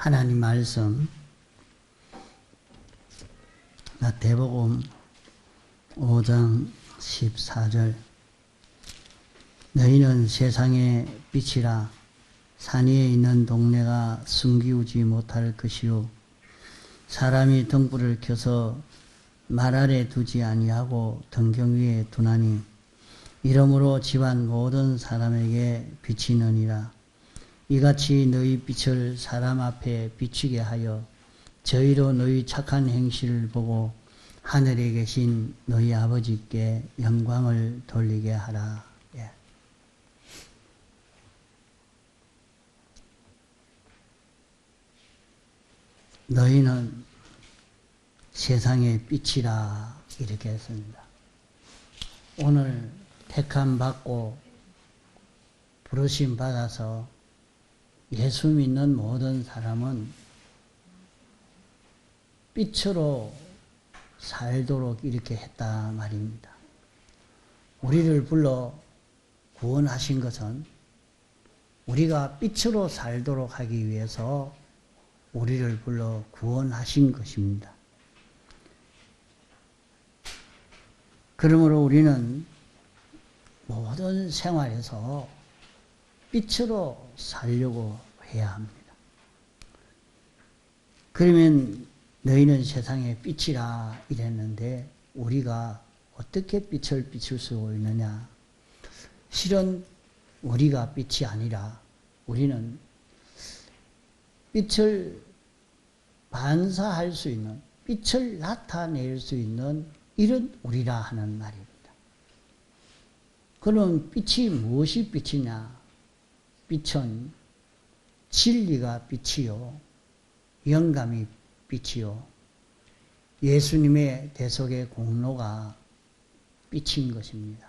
하나님 말씀 마태복음 5장 14절 너희는 세상의 빛이라. 산 위에 있는 동네가 숨기우지 못할 것이요 사람이 등불을 켜서 말 아래 두지 아니하고 등경 위에 두나니 이러므로 집안 모든 사람에게 비치느니라. 이같이 너희 빛을 사람 앞에 비추게 하여 저희로 너희 착한 행실을 보고 하늘에 계신 너희 아버지께 영광을 돌리게 하라. 예. 너희는 세상의 빛이라 이렇게 했습니다. 오늘 택함 받고 부르심 받아서 예수 믿는 모든 사람은 빛으로 살도록 이렇게 했다 말입니다. 우리를 불러 구원하신 것은 우리가 빛으로 살도록 하기 위해서 우리를 불러 구원하신 것입니다. 그러므로 우리는 모든 생활에서 빛으로 살려고 해야 합니다. 그러면 너희는 세상의 빛이라 이랬는데 우리가 어떻게 빛을 비출 수 있느냐? 실은 우리가 빛이 아니라 우리는 빛을 반사할 수 있는, 빛을 나타낼 수 있는 이런 우리라 하는 말입니다. 그럼 빛이 무엇이 빛이냐? 빛은 진리가 빛이요, 영감이 빛이요, 예수님의 대속의 공로가 빛인 것입니다.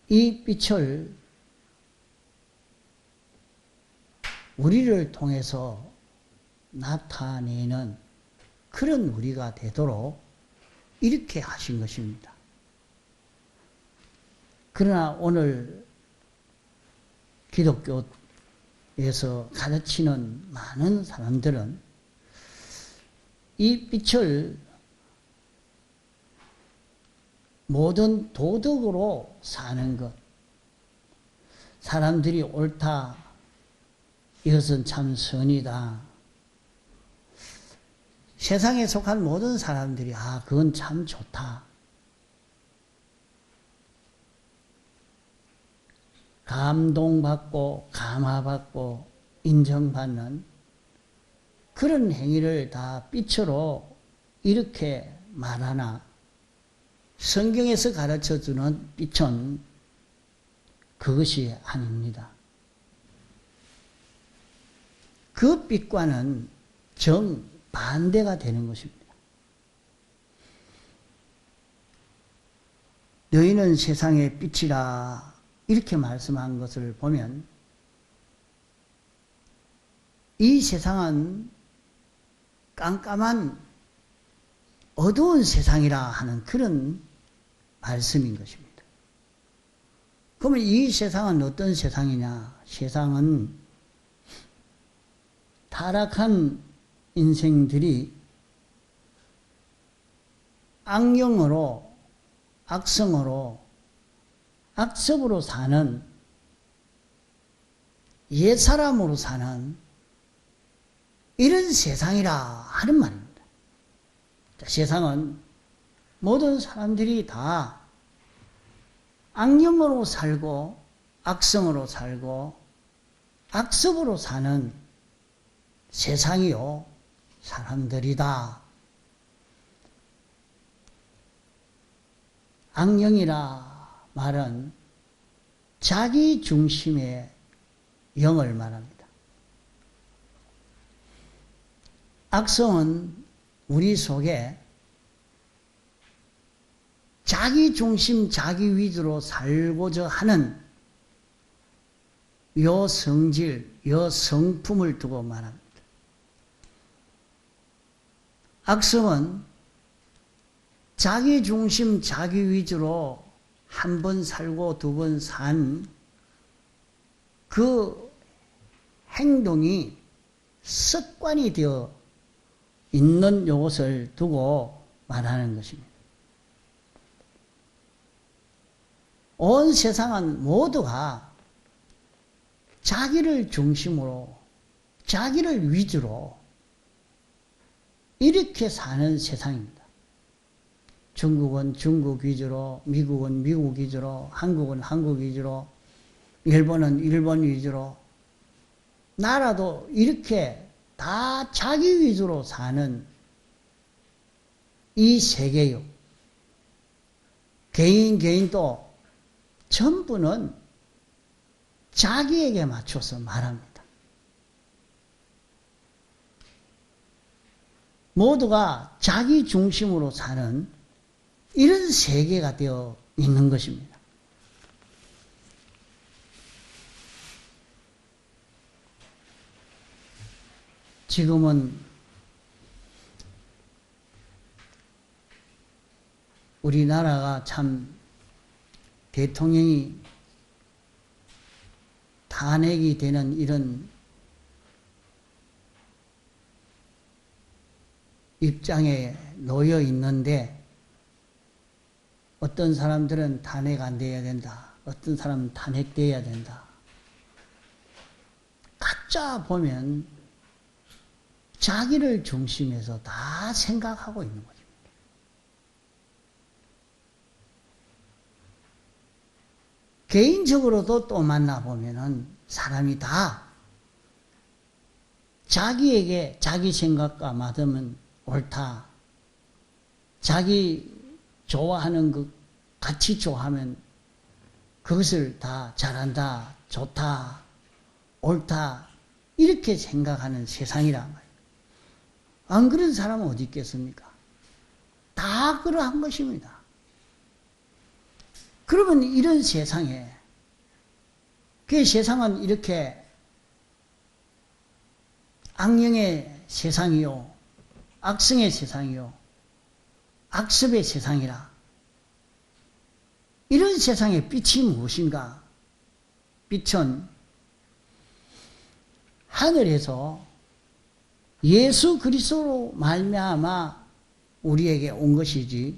이 빛을 우리를 통해서 나타내는 그런 우리가 되도록 이렇게 하신 것입니다. 그러나 오늘 기독교에서 가르치는 많은 사람들은 이 빛을 모든 도덕으로 사는 것, 사람들이 옳다, 이것은 참 선이다, 세상에 속한 모든 사람들이 그건 참 좋다, 감동받고 감화받고 인정받는 그런 행위를 다 빛으로 이렇게 말하나 성경에서 가르쳐주는 빛은 그것이 아닙니다. 그 빛과는 정반대가 되는 것입니다. 너희는 세상의 빛이라 이렇게 말씀한 것을 보면 이 세상은 깜깜한 어두운 세상이라 하는 그런 말씀인 것입니다. 그러면 이 세상은 어떤 세상이냐? 세상은 타락한 인생들이 악령으로, 악성으로, 악습으로 사는, 옛사람으로 사는 이런 세상이라 하는 말입니다. 세상은 모든 사람들이 다 악령으로 살고 악성으로 살고 악습으로 사는 세상이요 사람들이다. 악령이라 말은 자기 중심의 영을 말합니다. 악성은 우리 속에 자기 중심, 자기 위주로 살고자 하는 요 성질, 요 성품을 두고 말합니다. 악성은 자기 중심, 자기 위주로 한 번 살고 두 번 산 그 행동이 습관이 되어 있는 요것을 두고 말하는 것입니다. 온 세상은 모두가 자기를 중심으로, 자기를 위주로 이렇게 사는 세상입니다. 중국은 중국 위주로, 미국은 미국 위주로, 한국은 한국 위주로, 일본은 일본 위주로, 나라도 이렇게 다 자기 위주로 사는 이 세계요. 개인도 전부는 자기에게 맞춰서 말합니다. 모두가 자기 중심으로 사는 이런 세계가 되어 있는 것입니다. 지금은 우리나라가 참 대통령이 탄핵이 되는 이런 입장에 놓여 있는데, 어떤 사람들은 탄핵 안 돼야 된다, 어떤 사람은 탄핵돼야 된다. 각자 보면 자기를 중심에서 다 생각하고 있는 거죠. 개인적으로도 또 만나보면은 사람이 다 자기에게 자기 생각과 맞으면 옳다, 자기 좋아하는 것 같이 좋아하면 그것을 다 잘한다, 좋다, 옳다, 이렇게 생각하는 세상이란 말이에요. 안 그런 사람은 어디 있겠습니까? 다 그러한 것입니다. 그러면 이런 세상에, 그 세상은 이렇게 악령의 세상이요, 악성의 세상이요, 악습의 세상이라. 이런 세상의 빛이 무엇인가? 빛은 하늘에서 예수 그리스도로 말미암아 우리에게 온 것이지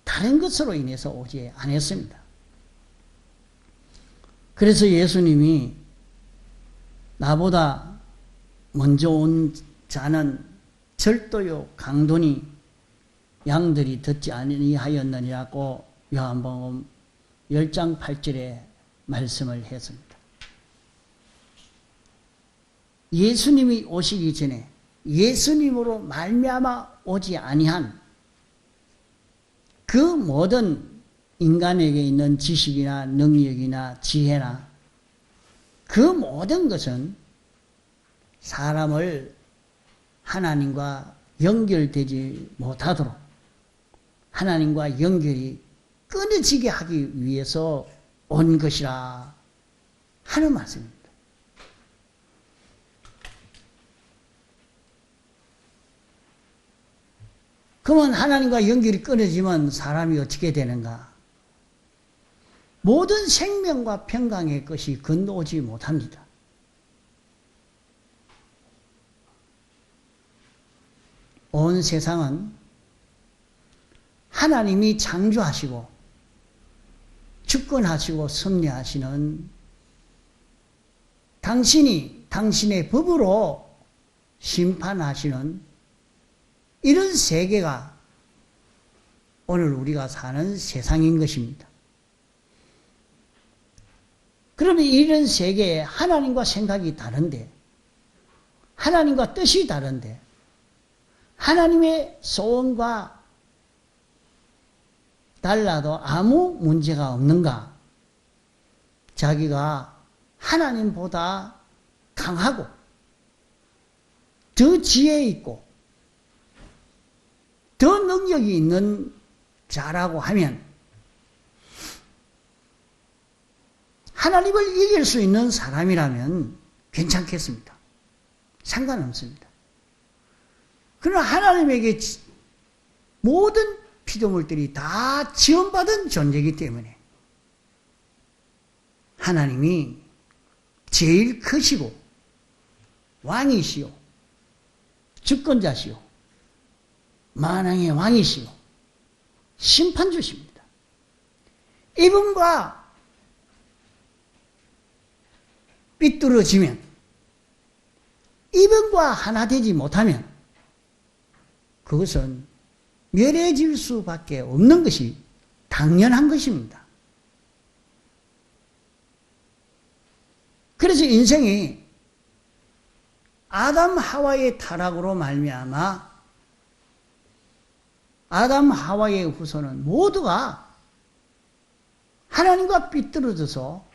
다른 것으로 인해서 오지 않았습니다. 그래서 예수님이 나보다 먼저 온 자는 절도요 강도니 양들이 듣지 아니하였느니라고 요한복음 10장 8절에 말씀을 했습니다. 예수님이 오시기 전에 예수님으로 말미암아 오지 아니한 그 모든 인간에게 있는 지식이나 능력이나 지혜나 그 모든 것은 사람을 하나님과 연결되지 못하도록, 하나님과 연결이 끊어지게 하기 위해서 온 것이라 하는 말씀입니다. 그러면 하나님과 연결이 끊어지면 사람이 어떻게 되는가? 모든 생명과 평강의 것이 건너오지 못합니다. 온 세상은 하나님이 창조하시고 주권하시고 섭리하시는 당신이 당신의 법으로 심판하시는 이런 세계가 오늘 우리가 사는 세상인 것입니다. 그러면 이런 세계에 하나님과 생각이 다른데, 하나님과 뜻이 다른데, 하나님의 소원과 달라도 아무 문제가 없는가? 자기가 하나님보다 강하고 더 지혜 있고 더 능력이 있는 자라고 하면 하나님을 이길 수 있는 사람이라면 괜찮겠습니다. 상관없습니다. 그러나 하나님에게 모든 피조물들이 다 지원받은 존재이기 때문에 하나님이 제일 크시고 왕이시오. 주권자시오. 만왕의 왕이시오. 심판주십니다. 이분과 삐뚤어지면, 이분과 하나 되지 못하면 그것은 멸해질 수밖에 없는 것이 당연한 것입니다. 그래서 인생이 아담 하와의 타락으로 말미암아 아담 하와의 후손은 모두가 하나님과 삐뚤어져서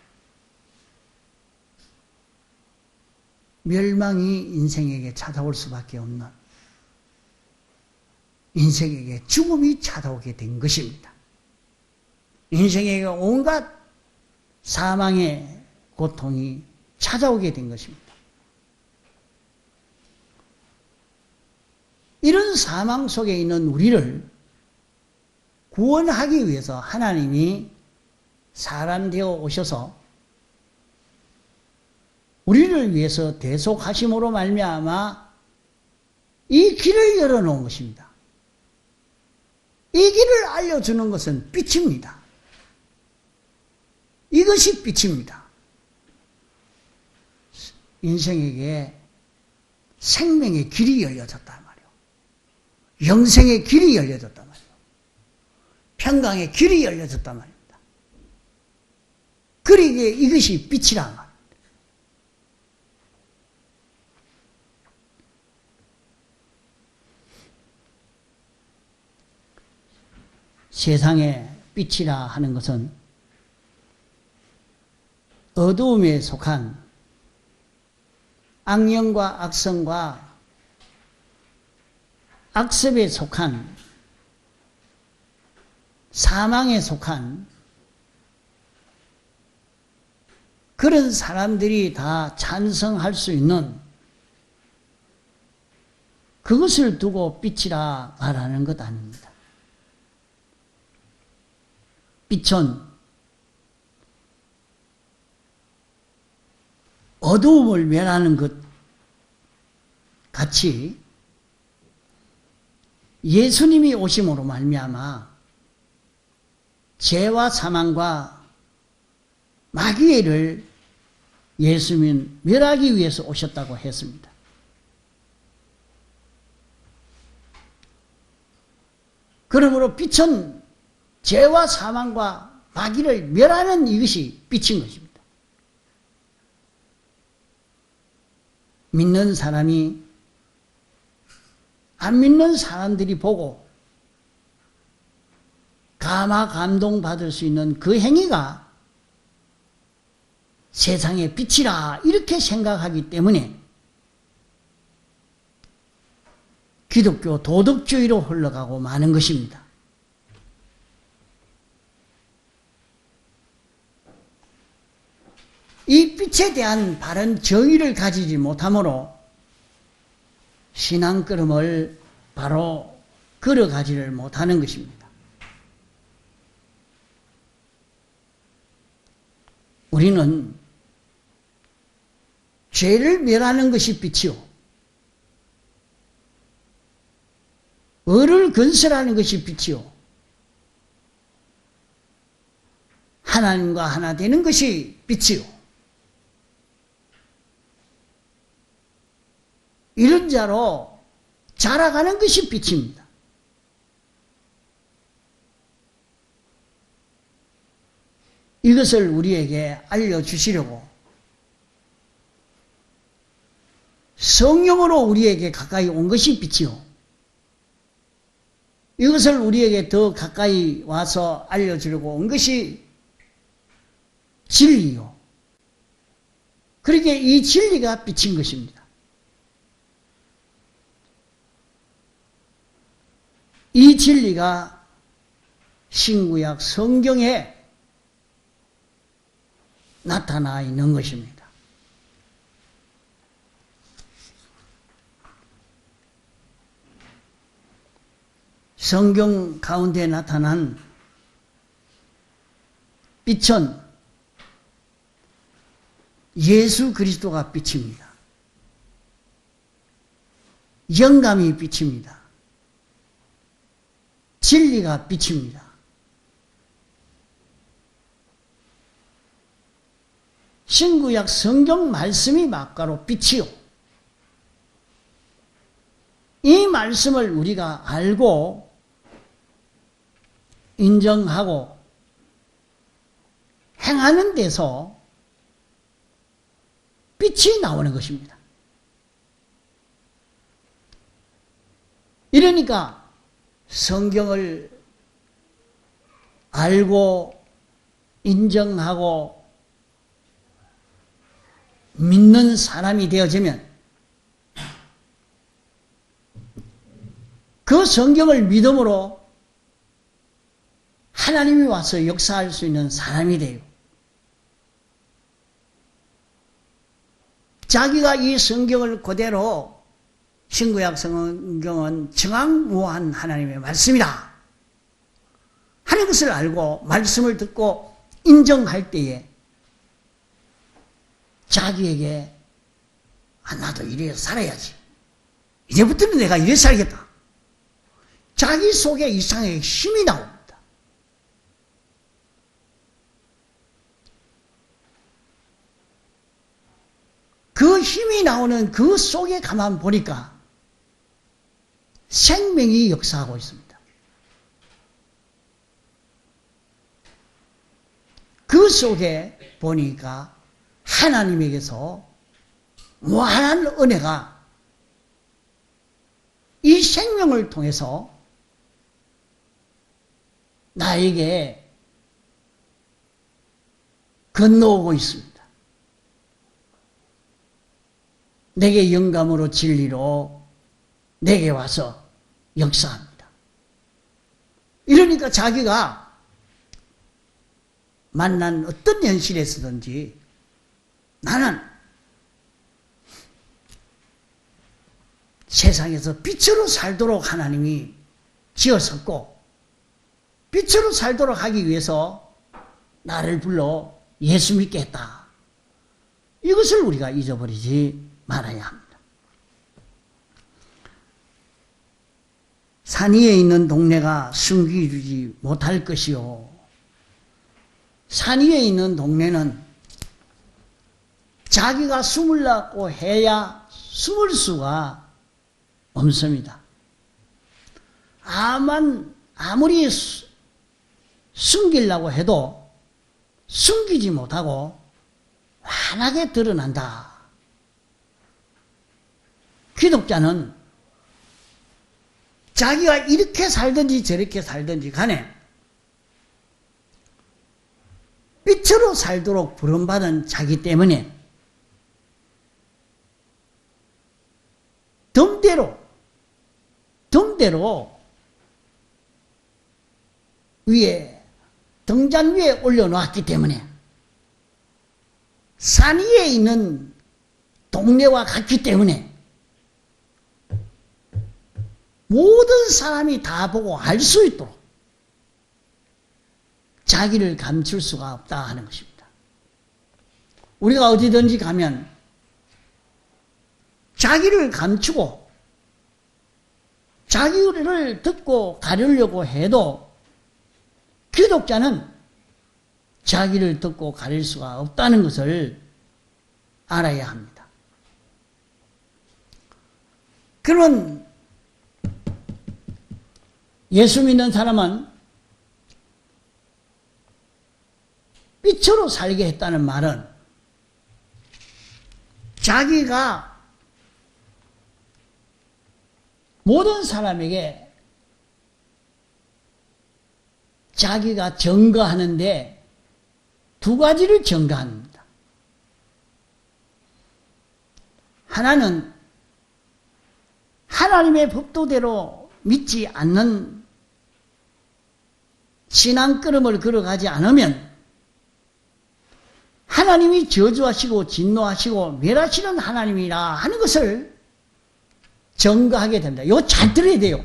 멸망이 인생에게 찾아올 수밖에 없는, 인생에게 죽음이 찾아오게 된 것입니다. 인생에게 온갖 사망의 고통이 찾아오게 된 것입니다. 이런 사망 속에 있는 우리를 구원하기 위해서 하나님이 사람 되어 오셔서 우리를 위해서 대속하심으로 말미암아 이 길을 열어놓은 것입니다. 이 길을 알려주는 것은 빛입니다. 이것이 빛입니다. 인생에게 생명의 길이 열려졌단 말이에요. 영생의 길이 열려졌단 말이에요. 평강의 길이 열려졌단 말입니다. 그러기에 이것이 빛이란 말입니다. 세상의 빛이라 하는 것은 어두움에 속한 악령과 악성과 악습에 속한 사망에 속한 그런 사람들이 다 찬성할 수 있는 그것을 두고 빛이라 말하는 것 아닙니다. 빛은 어두움을 멸하는 것 같이 예수님이 오심으로 말미암아 죄와 사망과 마귀를 예수님은 멸하기 위해서 오셨다고 했습니다. 그러므로 빛은 죄와 사망과 마귀를 멸하는 이것이 빛인 것입니다. 믿는 사람이 안 믿는 사람들이 보고 감화 감동받을 수 있는 그 행위가 세상의 빛이라 이렇게 생각하기 때문에 기독교 도덕주의로 흘러가고 마는 것입니다. 이 빛에 대한 바른 정의를 가지지 못하므로 신앙걸음을 바로 걸어가지를 못하는 것입니다. 우리는 죄를 멸하는 것이 빛이요, 의를 건설하는 것이 빛이요, 하나님과 하나 되는 것이 빛이요, 이런 자로 자라가는 것이 빛입니다. 이것을 우리에게 알려주시려고 성령으로 우리에게 가까이 온 것이 빛이요, 이것을 우리에게 더 가까이 와서 알려주려고 온 것이 진리요, 그러기에 이 진리가 빛인 것입니다. 이 진리가 신구약 성경에 나타나 있는 것입니다. 성경 가운데 나타난 빛은 예수 그리스도가 빛입니다. 영감이 비칩니다. 진리가 비칩니다. 신구약 성경 말씀이 막가로 빛이요. 이 말씀을 우리가 알고 인정하고 행하는 데서 빛이 나오는 것입니다. 이러니까 성경을 알고 인정하고 믿는 사람이 되어지면 그 성경을 믿음으로 하나님이 와서 역사할 수 있는 사람이 돼요. 자기가 이 성경을 그대로 신구약 성경은 정확무한 하나님의 말씀이다 하는 것을 알고 말씀을 듣고 인정할 때에 자기에게 나도 이래 살아야지. 이제부터는 내가 이래 살겠다. 자기 속에 이상하게 힘이 나옵니다. 그 힘이 나오는 그 속에 가만 보니까 생명이 역사하고 있습니다. 그 속에 보니까 하나님에게서 무한한 은혜가 이 생명을 통해서 나에게 건너오고 있습니다. 내게 영감으로 진리로 내게 와서 역사합니다. 이러니까 자기가 만난 어떤 현실에서든지 나는 세상에서 빛으로 살도록 하나님이 지었었고 빛으로 살도록 하기 위해서 나를 불러 예수 믿게 했다. 이것을 우리가 잊어버리지 말아야 합니다. 산 위에 있는 동네가 숨기지 못할 것이요. 산 위에 있는 동네는 자기가 숨으려고 해야 숨을 수가 없습니다. 아무리 숨기려고 해도 숨기지 못하고 환하게 드러난다. 기독자는 자기가 이렇게 살든지 저렇게 살든지 간에 빛으로 살도록 부름받은 자기 때문에 덤대로 위에 등잔 위에 올려놓았기 때문에 산 위에 있는 동네와 같기 때문에 모든 사람이 다 보고 알 수 있도록 자기를 감출 수가 없다 하는 것입니다. 우리가 어디든지 가면 자기를 감추고 자기를 듣고 가리려고 해도 기독자는 자기를 듣고 가릴 수가 없다는 것을 알아야 합니다. 그러면 예수 믿는 사람은 빛으로 살게 했다는 말은 자기가 모든 사람에게 자기가 증거하는데 두 가지를 증거합니다. 하나는 하나님의 법도대로 믿지 않는 신앙걸음을 걸어가지 않으면 하나님이 저주하시고 진노하시고 멸하시는 하나님이라 하는 것을 증거하게 됩니다. 이거 잘 들어야 돼요.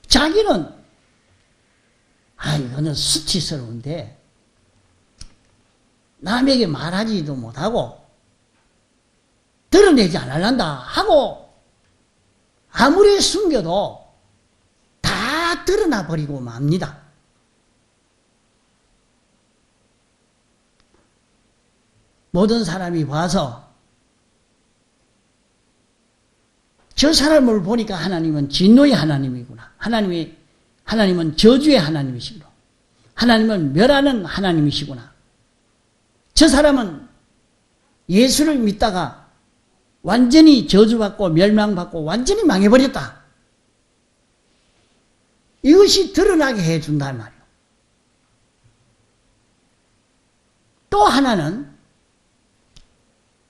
자기는 이거는 수치스러운데 남에게 말하지도 못하고 드러내지 않을란다 하고 아무리 숨겨도 다 드러나 버리고 맙니다. 모든 사람이 봐서 저 사람을 보니까 하나님은 진노의 하나님이구나. 하나님은 저주의 하나님이시구나. 하나님은 멸하는 하나님이시구나. 저 사람은 예수를 믿다가 완전히 저주받고 멸망받고 완전히 망해버렸다. 이것이 드러나게 해준단 말이에요. 또 하나는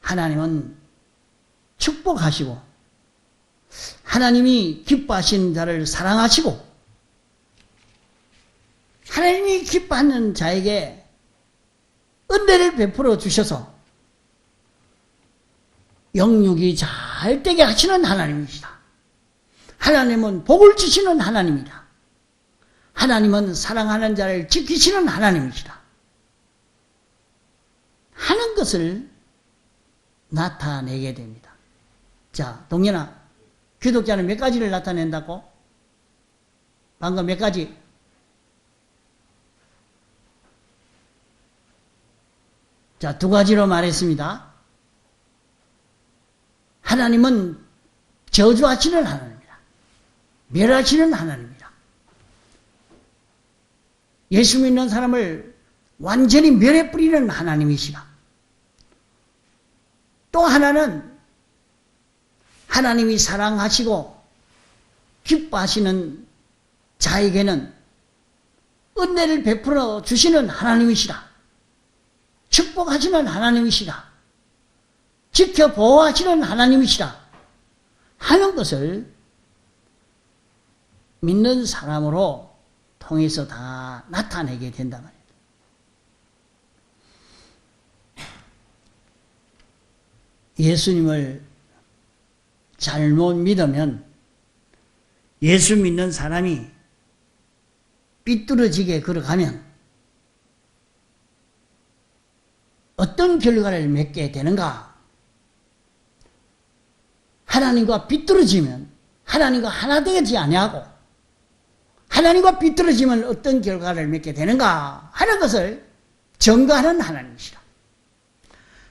하나님은 축복하시고 하나님이 기뻐하시는 자를 사랑하시고 하나님이 기뻐하는 자에게 은혜를 베풀어 주셔서 영육이 잘 되게 하시는 하나님이시다. 하나님은 복을 주시는 하나님이다. 하나님은 사랑하는 자를 지키시는 하나님이시다. 하는 것을 나타내게 됩니다. 자, 동현아, 기독자는 몇 가지를 나타낸다고? 방금 몇 가지? 자, 두 가지로 말했습니다. 하나님은 저주하시는 하나님이다. 멸하시는 하나님이다. 예수 믿는 사람을 완전히 멸해 뿌리는 하나님이시다. 또 하나는 하나님이 사랑하시고 기뻐하시는 자에게는 은혜를 베풀어 주시는 하나님이시다. 축복하시는 하나님이시다. 지켜 보호하시는 하나님이시다. 하는 것을 믿는 사람으로 통해서 다 나타내게 된단 말이에요. 예수님을 잘못 믿으면 예수 믿는 사람이 삐뚤어지게 걸어가면 어떤 결과를 맺게 되는가? 하나님과 삐뚤어지면 하나님과 하나 되지 아니하고 하나님과 삐뚤어지면 어떤 결과를 맺게 되는가 하는 것을 증거하는 하나님이시다.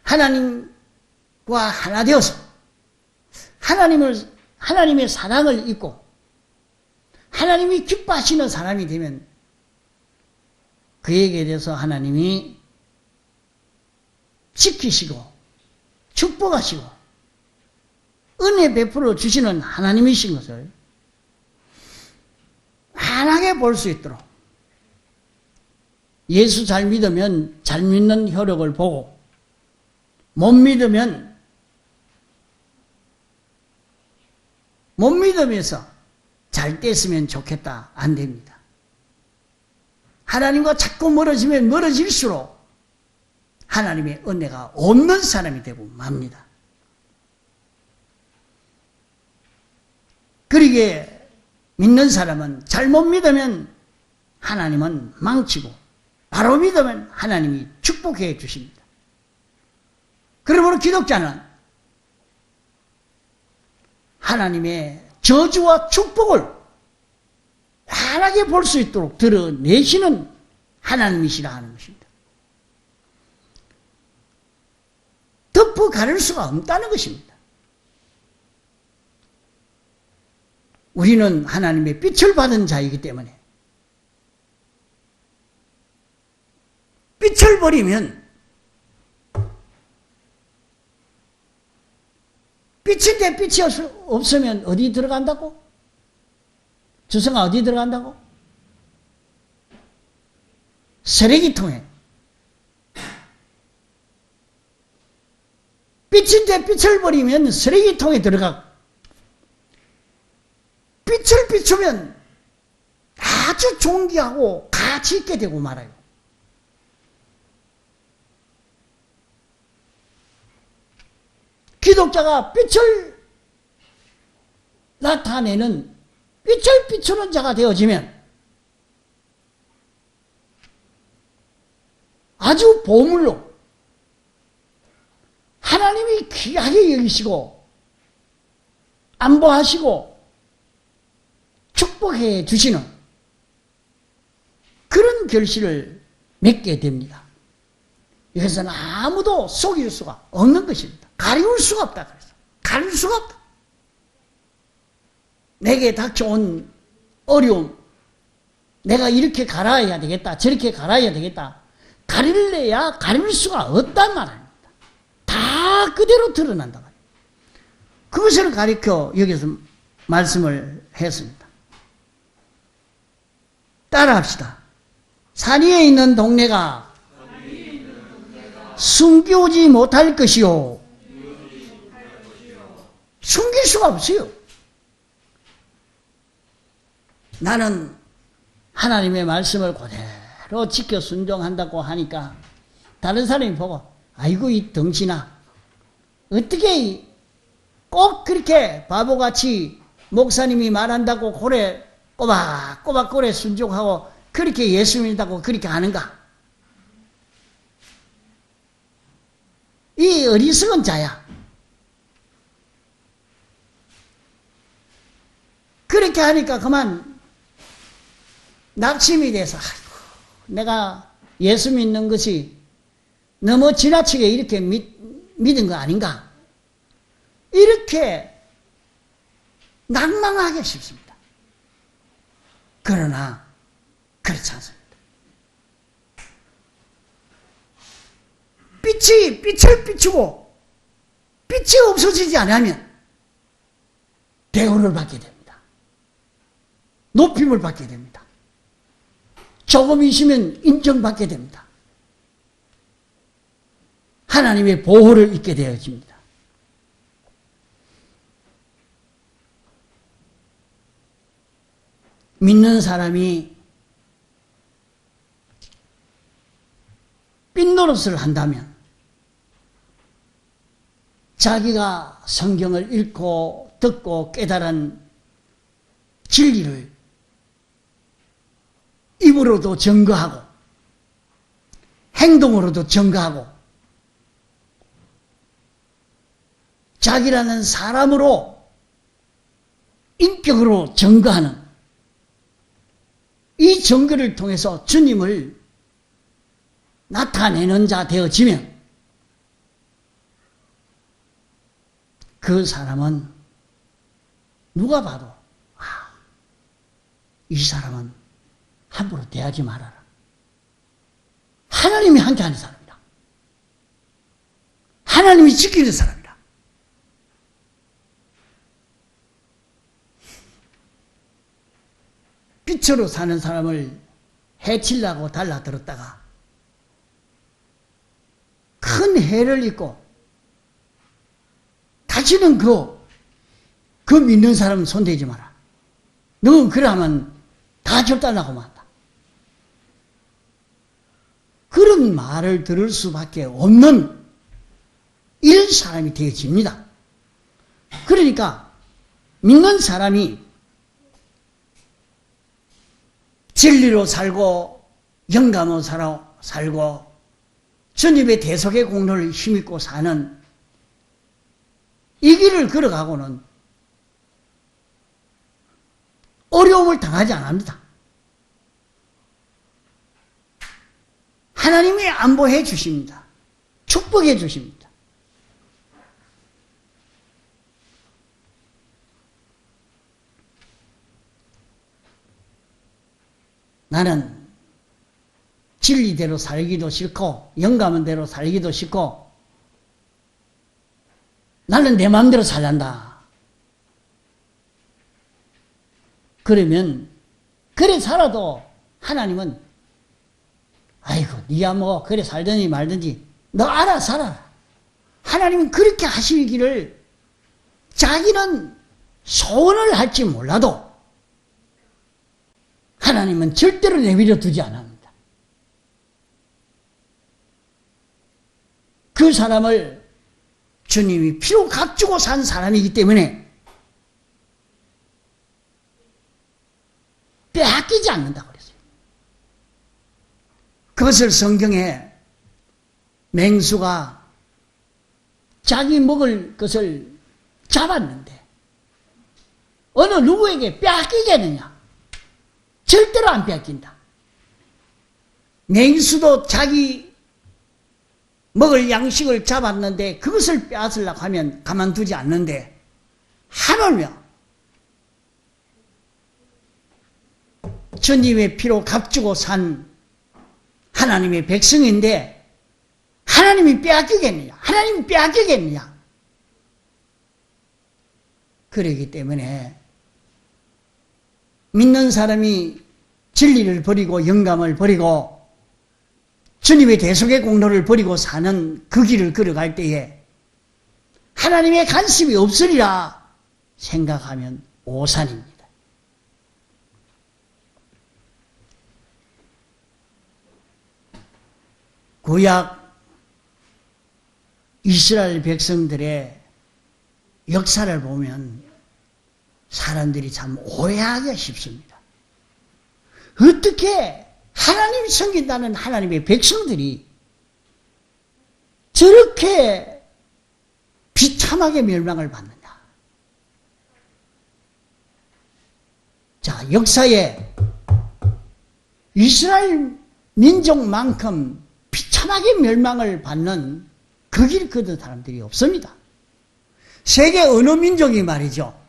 하나님과 하나 되어서 하나님의 사랑을 잊고 하나님이 기뻐하시는 사람이 되면 그에게 대해서 하나님이 지키시고 축복하시고 은혜 베풀어 주시는 하나님이신 것을 환하게 볼 수 있도록 예수 잘 믿으면 잘 믿는 효력을 보고 못 믿으면 못 믿으면서 잘 됐으면 좋겠다. 안 됩니다. 하나님과 자꾸 멀어지면 멀어질수록 하나님의 은혜가 없는 사람이 되고 맙니다. 그러기에 믿는 사람은 잘못 믿으면 하나님은 망치고 바로 믿으면 하나님이 축복해 주십니다. 그러므로 기독자는 하나님의 저주와 축복을 환하게 볼 수 있도록 드러내시는 하나님이시라 하는 것입니다. 덮어 가릴 수가 없다는 것입니다. 우리는 하나님의 빛을 받은 자이기 때문에 빛을 버리면 빛인데 빛이 없으면 어디 들어간다고? 주성아, 어디 들어간다고? 쓰레기통에. 빛인데 빛을 버리면 쓰레기통에 들어가고 빛을 비추면 아주 존귀하고 가치 있게 되고 말아요. 기독자가 빛을 나타내는 빛을 비추는 자가 되어지면 아주 보물로 하나님이 귀하게 여기시고 안보하시고 축복해 주시는 그런 결실을 맺게 됩니다. 이것은 아무도 속일 수가 없는 것입니다. 가리울 수가 없다. 그래서 가릴 수가 없다. 내게 닥쳐온 어려움, 내가 이렇게 갈아야 되겠다, 저렇게 갈아야 되겠다, 가릴래야 가릴 수가 없단 말입니다. 다 그대로 드러난다 말이에요. 그것을 가리켜 여기서 말씀을 했습니다. 따라합시다. 산 위에 있는 동네가 숨기지 못할 것이요. 숨길 수가 없어요. 나는 하나님의 말씀을 그대로 지켜 순종한다고 하니까 다른 사람이 보고 아이고 이 덩신아 어떻게 꼭 그렇게 바보같이 목사님이 말한다고 고래 꼬박꼬박 고래 순종하고 그렇게 예수 믿는다고 그렇게 하는가? 이 어리석은 자야. 그렇게 하니까 그만 낙심이 돼서 아이고, 내가 예수 믿는 것이 너무 지나치게 이렇게 믿은 거 아닌가? 이렇게 낭망하기 쉽습니다. 그러나 그렇지 않습니다. 빛을 비추고 빛이 없어지지 않으면 대우를 받게 됩니다. 높임을 받게 됩니다. 조금 있으면 인정받게 됩니다. 하나님의 보호를 잊게 되어집니다. 믿는 사람이 삔노릇을 한다면 자기가 성경을 읽고 듣고 깨달은 진리를 입으로도 증거하고 행동으로도 증거하고 자기라는 사람으로 인격으로 증거하는 이 증거를 통해서 주님을 나타내는 자 되어지면 그 사람은 누가 봐도 이 사람은 함부로 대하지 말아라. 하나님이 함께하는 사람이다. 하나님이 지키는 사람이다. 빛으로 사는 사람을 해치려고 달라들었다가 큰 해를 입고 다시는 그 믿는 사람은 손대지 마라. 너는 그러면 다 절단하고 만다. 그런 말을 들을 수밖에 없는 이런 사람이 되어집니다. 그러니까 믿는 사람이 진리로 살고 영감으로 살고 주님의 대속의 공로를 힘입고 사는 이 길을 걸어가고는 어려움을 당하지 않습니다. 하나님이 안보해 주십니다. 축복해 주십니다. 나는 진리대로 살기도 싫고 영감은 대로 살기도 싫고 나는 내 마음대로 살란다. 그러면 그래 살아도 하나님은 아이고 네가 뭐 그래 살든지 말든지 너 알아 살아라. 하나님은 그렇게 하시기를 자기는 소원을 할지 몰라도 하나님은 절대로 내버려 두지 않습니다. 그 사람을 주님이 피로 값주고 산 사람이기 때문에 빼앗기지 않는다고 그랬어요. 그것을 성경에 맹수가 자기 먹을 것을 잡았는데 어느 누구에게 빼앗기겠느냐? 절대로 안 빼앗긴다. 맹수도 자기 먹을 양식을 잡았는데 그것을 빼앗으려고 하면 가만두지 않는데, 하물며 주님의 피로 값주고 산 하나님의 백성인데 하나님이 빼앗기겠느냐? 하나님이 빼앗기겠느냐? 그러기 때문에 믿는 사람이 진리를 버리고 영감을 버리고 주님의 대속의 공로를 버리고 사는 그 길을 걸어갈 때에 하나님의 간섭이 없으리라 생각하면 오산입니다. 구약 이스라엘 백성들의 역사를 보면 사람들이 참 오해하기가 쉽습니다. 어떻게 하나님이 섬긴다는 하나님의 백성들이 저렇게 비참하게 멸망을 받느냐. 자, 역사에 이스라엘 민족만큼 비참하게 멸망을 받는 그 길 걷은 사람들이 없습니다. 세계 어느 민족이 말이죠,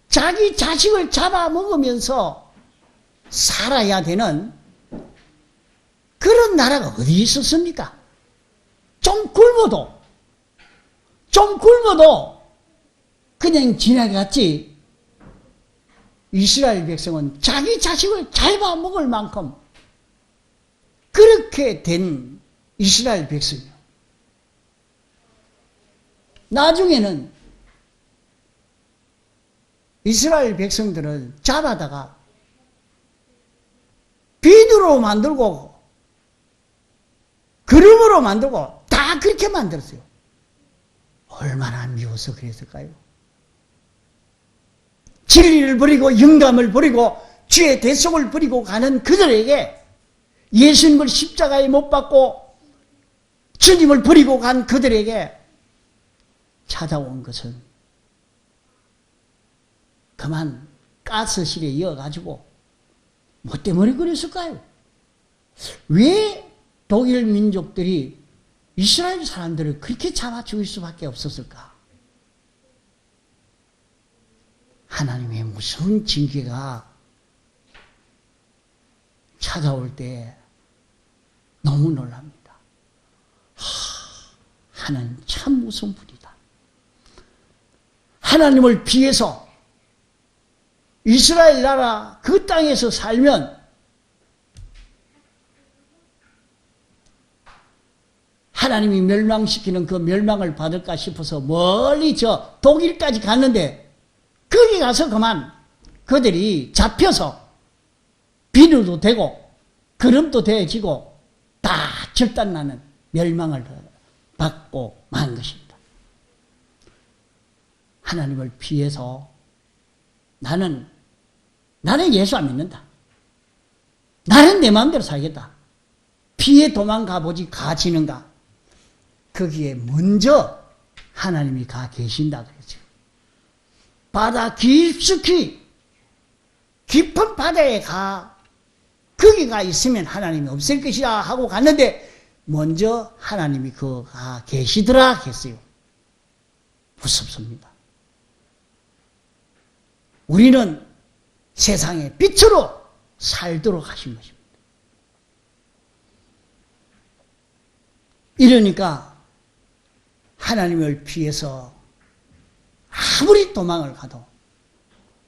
자기 자식을 잡아먹으면서 살아야 되는 그런 나라가 어디 있었습니까? 좀 굶어도 그냥 지나갔지. 이스라엘 백성은 자기 자식을 잡아먹을 만큼 그렇게 된 이스라엘 백성이요. 나중에는 이스라엘 백성들을 잡아다가 비누로 만들고 그름으로 만들고 다 그렇게 만들었어요. 얼마나 미워서 그랬을까요? 진리를 버리고 영감을 버리고 주의 대속을 버리고 가는 그들에게, 예수님을 십자가에 못 박고 주님을 버리고 간 그들에게 찾아온 것은 그만 가스실에 이어가지고 뭐 때문에 그랬을까요? 왜 독일 민족들이 이스라엘 사람들을 그렇게 잡아 죽일 수밖에 없었을까? 하나님의 무서운 징계가 찾아올 때 너무 놀랍니다. 하나님 참 무서운 분이다. 하나님을 피해서 이스라엘 나라 그 땅에서 살면 하나님이 멸망시키는 그 멸망을 받을까 싶어서 멀리 저 독일까지 갔는데, 거기 가서 그만 그들이 잡혀서 비누도 되고 그름도 되어지고 다 절단나는 멸망을 받고 만 것입니다. 하나님을 피해서 나는 예수 안 믿는다, 나는 내 마음대로 살겠다, 피해 도망가 보지 가지는가? 거기에 먼저 하나님이 가 계신다 그러죠. 바다 깊숙이 깊은 바다에 거기가 있으면 하나님이 없을 것이라 하고 갔는데 먼저 하나님이 가 계시더라 했어요. 무섭습니다. 우리는 세상의 빛으로 살도록 하신 것입니다. 이러니까 하나님을 피해서 아무리 도망을 가도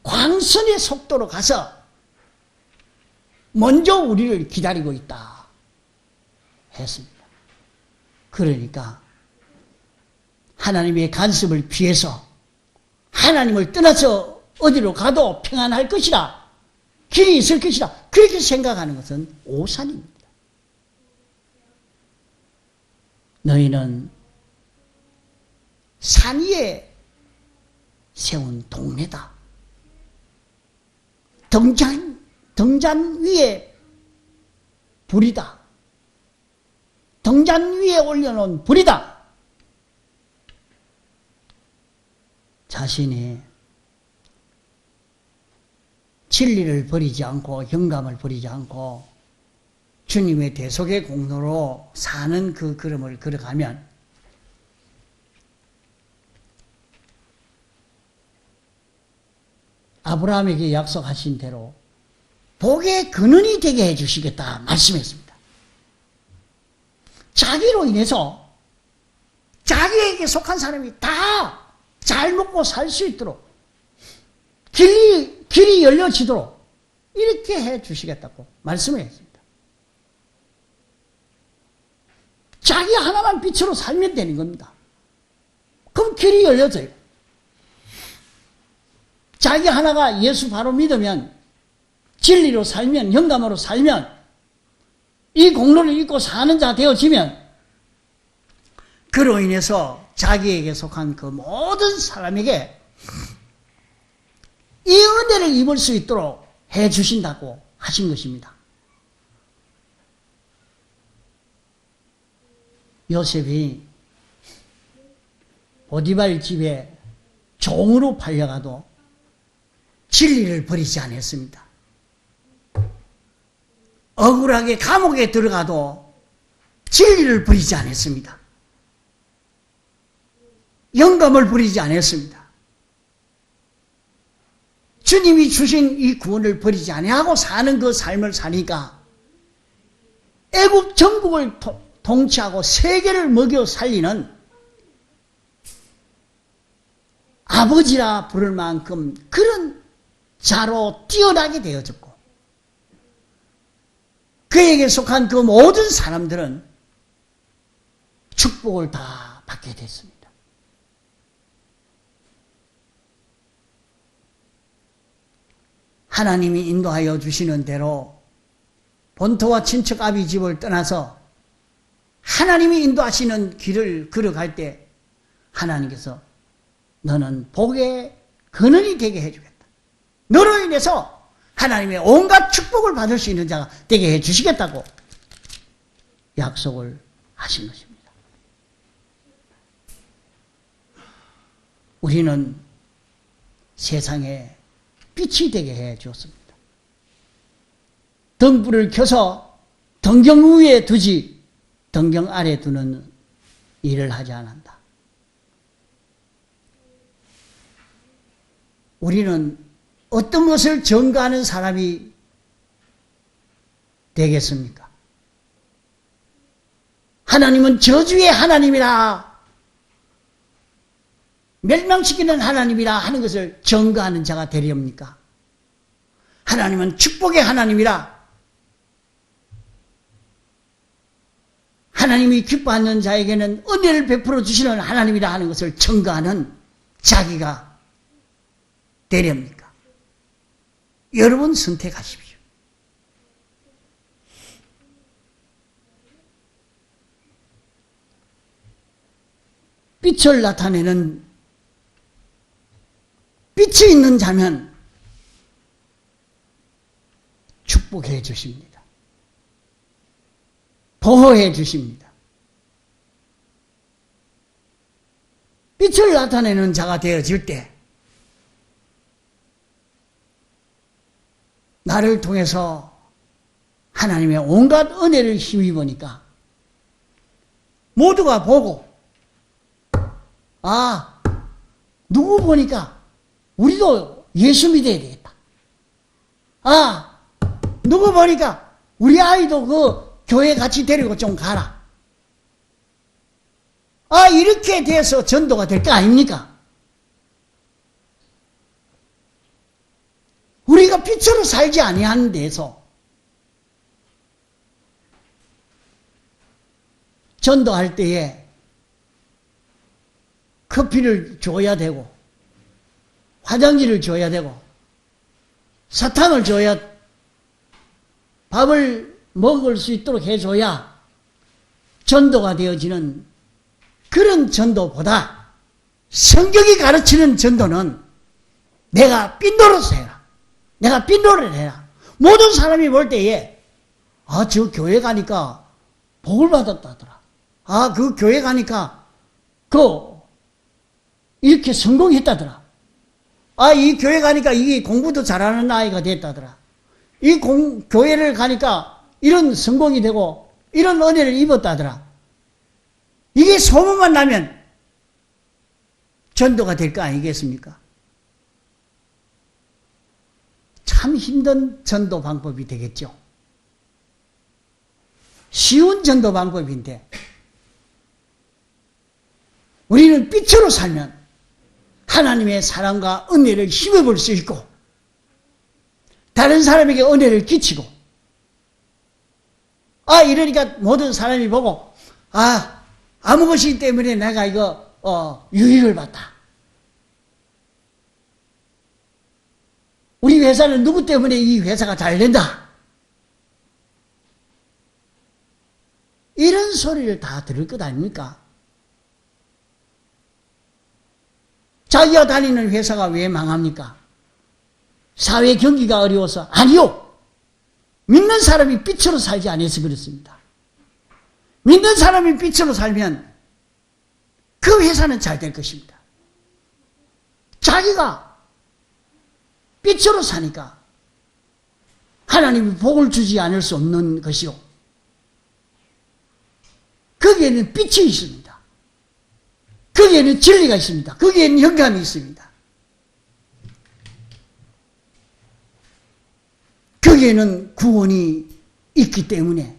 광선의 속도로 가서 먼저 우리를 기다리고 있다 했습니다. 그러니까 하나님의 간섭을 피해서 하나님을 떠나서 어디로 가도 평안할 것이라, 길이 있을 것이라 그렇게 생각하는 것은 오산입니다. 너희는 산 위에 세운 동네다. 등잔 위에 불이다. 등잔 위에 올려놓은 불이다. 자신이 진리를 버리지 않고 영감을 버리지 않고 주님의 대속의 공로로 사는 그 걸음을 걸어가면 아브라함에게 약속하신 대로 복의 근원이 되게 해주시겠다 말씀했습니다. 자기로 인해서 자기에게 속한 사람이 다 잘 먹고 살 수 있도록 길이 열려지도록 이렇게 해주시겠다고 말씀을 했습니다. 자기 하나만 빛으로 살면 되는 겁니다. 그럼 길이 열려져요. 자기 하나가 예수 바로 믿으면, 진리로 살면, 영감으로 살면, 이 공로를 잊고 사는 자 되어지면 그로 인해서 자기에게 속한 그 모든 사람에게 이 은혜를 입을 수 있도록 해주신다고 하신 것입니다. 요셉이 보디발 집에 종으로 팔려가도 진리를 버리지 않았습니다. 억울하게 감옥에 들어가도 진리를 버리지 않았습니다. 영감을 버리지 않았습니다. 주님이 주신 이 구원을 버리지 아니하고 사는 그 삶을 사니까 애굽 전국을 통치하고 세계를 먹여 살리는 아버지라 부를 만큼 그런 자로 뛰어나게 되어졌고, 그에게 속한 그 모든 사람들은 축복을 다 받게 됐습니다. 하나님이 인도하여 주시는 대로 본토와 친척 아비 집을 떠나서 하나님이 인도하시는 길을 걸어갈 때 하나님께서 너는 복의 근원이 되게 해주겠다. 너로 인해서 하나님의 온갖 축복을 받을 수 있는 자가 되게 해주시겠다고 약속을 하신 것입니다. 우리는 세상에 빛이 되게 해 주었습니다. 등불을 켜서 등경 위에 두지 등경 아래 두는 일을 하지 않는다. 우리는 어떤 것을 전가하는 사람이 되겠습니까? 하나님은 저주의 하나님이라, 멸망시키는 하나님이라 하는 것을 전가하는 자가 되렵니까? 하나님은 축복의 하나님이라, 하나님이 기뻐하는 자에게는 은혜를 베풀어 주시는 하나님이라 하는 것을 전가하는 자기가 되렵니까? 여러분 선택하십시오. 빛을 나타내는 빛이 있는 자면 축복해 주십니다. 보호해 주십니다. 빛을 나타내는 자가 되어질 때 나를 통해서 하나님의 온갖 은혜를 힘입으니까 모두가 보고, 아, 누구 보니까 우리도 예수 믿어야 되겠다. 아, 누구 보니까 우리 아이도 그 교회 같이 데리고 좀 가라. 아, 이렇게 돼서 전도가 될 거 아닙니까? 우리가 빛으로 살지 아니하는 데서 전도할 때에 커피를 줘야 되고, 화장지를 줘야 되고, 사탕을 줘야, 밥을 먹을 수 있도록 해줘야 전도가 되어지는 그런 전도보다 성경이 가르치는 전도는 내가 빈도로서 해라. 내가 빈도를 해라. 모든 사람이 볼 때에, 아, 저 교회 가니까 복을 받았다더라. 아, 그 교회 가니까 이렇게 성공했다더라. 아, 이 교회 가니까 이게 공부도 잘하는 아이가 됐다더라. 이 교회를 가니까 이런 성공이 되고 이런 은혜를 입었다더라. 이게 소문만 나면 전도가 될 거 아니겠습니까? 참 힘든 전도 방법이 되겠죠. 쉬운 전도 방법인데 우리는 빛으로 살면 하나님의 사랑과 은혜를 힘입을 수 있고 다른 사람에게 은혜를 끼치고 이러니까 모든 사람이 보고 아무 것이기 때문에 내가 이거 유익을 봤다. 우리 회사는 누구 때문에 이 회사가 잘 된다. 이런 소리를 다 들을 것 아닙니까? 자기가 다니는 회사가 왜 망합니까? 사회 경기가 어려워서? 아니요. 믿는 사람이 빛으로 살지 않아서 그렇습니다. 믿는 사람이 빛으로 살면 그 회사는 잘 될 것입니다. 자기가 빛으로 사니까 하나님이 복을 주지 않을 수 없는 것이요. 거기에는 빛이 있습니다. 거기에는 진리가 있습니다. 거기에는 영감이 있습니다. 거기에는 구원이 있기 때문에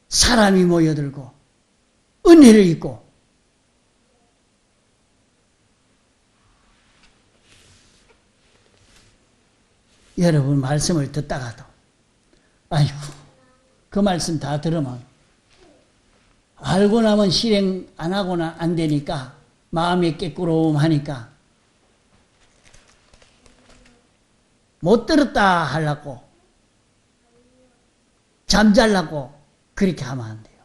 사람이 모여들고 은혜를 입고 여러분 말씀을 듣다가도 아이고 그 말씀 다 들으면 알고 나면 실행 안 하고는 안 되니까 마음이 깨꾸름하니까 못 들었다 하려고 잠잘라고 그렇게 하면 안 돼요.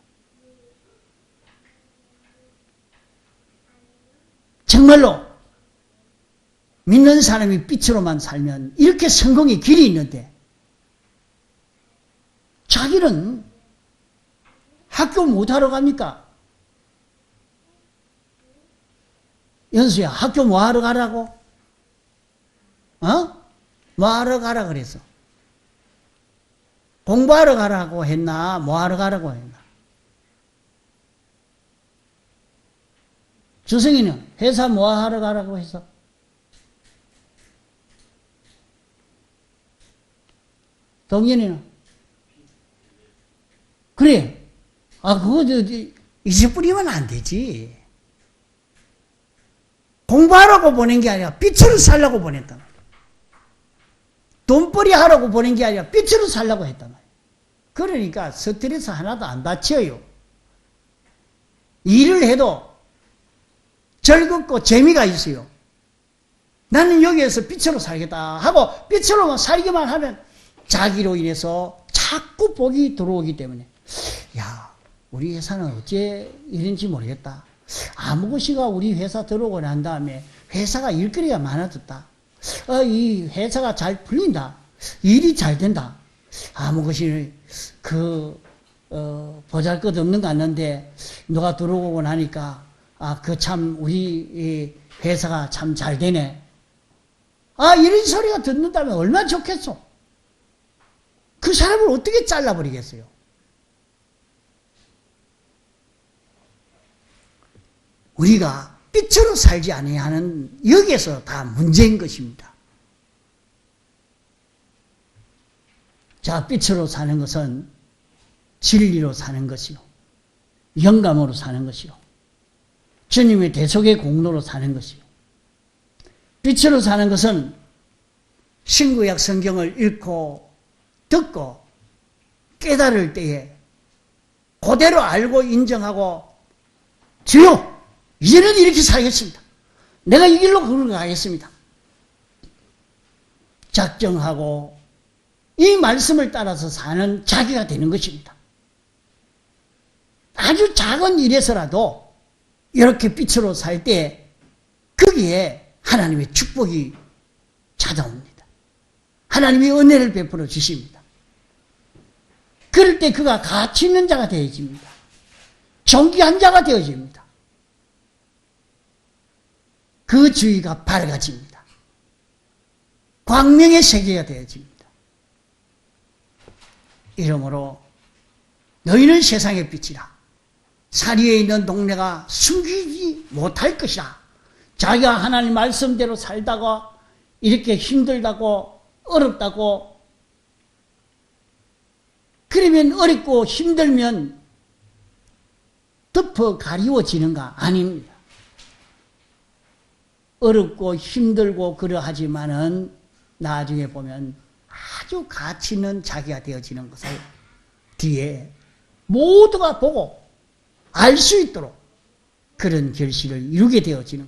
정말로 믿는 사람이 빛으로만 살면 이렇게 성공의 길이 있는데 자기는 학교 못하러 갑니까? 연수야 학교 뭐하러 가라고? 뭐하러 가라 그랬어? 공부하러 가라고 했나? 뭐하러 가라고 했나? 주승이는 회사 뭐하러 가라고 했어? 동현이는? 그래. 그거 잊어버리면 안 되지. 공부하라고 보낸 게 아니라 빛으로 살라고 보냈단 말이야. 돈벌이 하라고 보낸 게 아니라 빛으로 살라고 했단 말이야. 그러니까 스트레스 하나도 안 다쳐요. 일을 해도 즐겁고 재미가 있어요. 나는 여기에서 빛으로 살겠다 하고 빛으로만 살기만 하면 자기로 인해서 자꾸 복이 들어오기 때문에 우리 회사는 어째 이런지 모르겠다. 아무 것이가 우리 회사 들어오고 난 다음에 회사가 일거리가 많아졌다. 이 회사가 잘 풀린다. 일이 잘 된다. 아무 것이 보잘것없는 것 같는데 누가 들어오고 나니까 참 우리 회사가 참 잘 되네. 이런 소리가 듣는다면 얼마나 좋겠어. 그 사람을 어떻게 잘라버리겠어요. 우리가 빛으로 살지 아니하는 여기에서 다 문제인 것입니다. 자, 빛으로 사는 것은 진리로 사는 것이요, 영감으로 사는 것이요, 주님의 대속의 공로로 사는 것이요. 빛으로 사는 것은 신구약 성경을 읽고 듣고 깨달을 때에 그대로 알고 인정하고 주여 이제는 이렇게 살겠습니다. 내가 이 길로 걸어가겠습니다. 작정하고 이 말씀을 따라서 사는 자기가 되는 것입니다. 아주 작은 일에서라도 이렇게 빛으로 살 때 거기에 하나님의 축복이 찾아옵니다. 하나님이 은혜를 베풀어 주십니다. 그럴 때 그가 가치 있는 자가 되어집니다. 존귀한 자가 되어집니다. 그 주위가 밝아집니다. 광명의 세계가 되어집니다. 이러므로 너희는 세상의 빛이라. 산 위에 있는 동네가 숨기지 못할 것이라. 자기가 하나님 말씀대로 살다가 이렇게 힘들다고 어렵다고 그러면 어렵고 힘들면 덮어 가리워지는가? 아닙니다. 어렵고 힘들고 그러하지만은 나중에 보면 아주 가치 있는 자기가 되어지는 것을 뒤에 모두가 보고 알 수 있도록 그런 결실을 이루게 되어지는